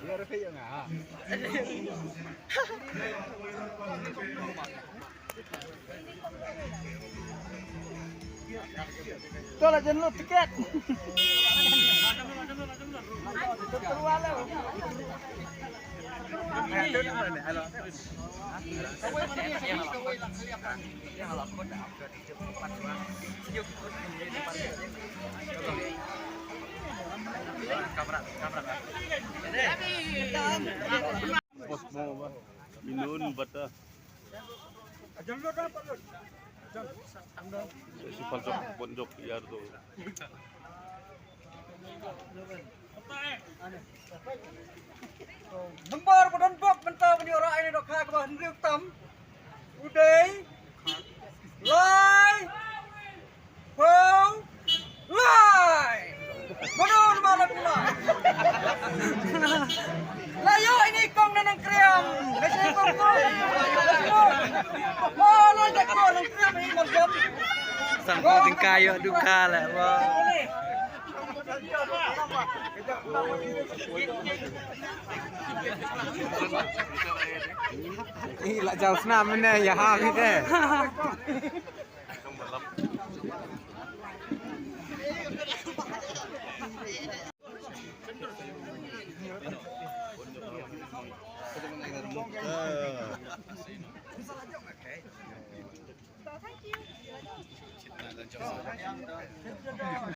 Ito lah jangan lu tiket. Minun bata. Si pojok yar tu. Nomor penonpok mentah menyuara ini dok kah kebah hendri utam. Uday. Lai. Pau. Lai. Menun malam pula. Layo ini kong dan kriam. Kasi kong kong. Oh, lo jago nang kriam ini macam. Sangkutin kayo duka lah. Ila jauh senam mana ya habis deh.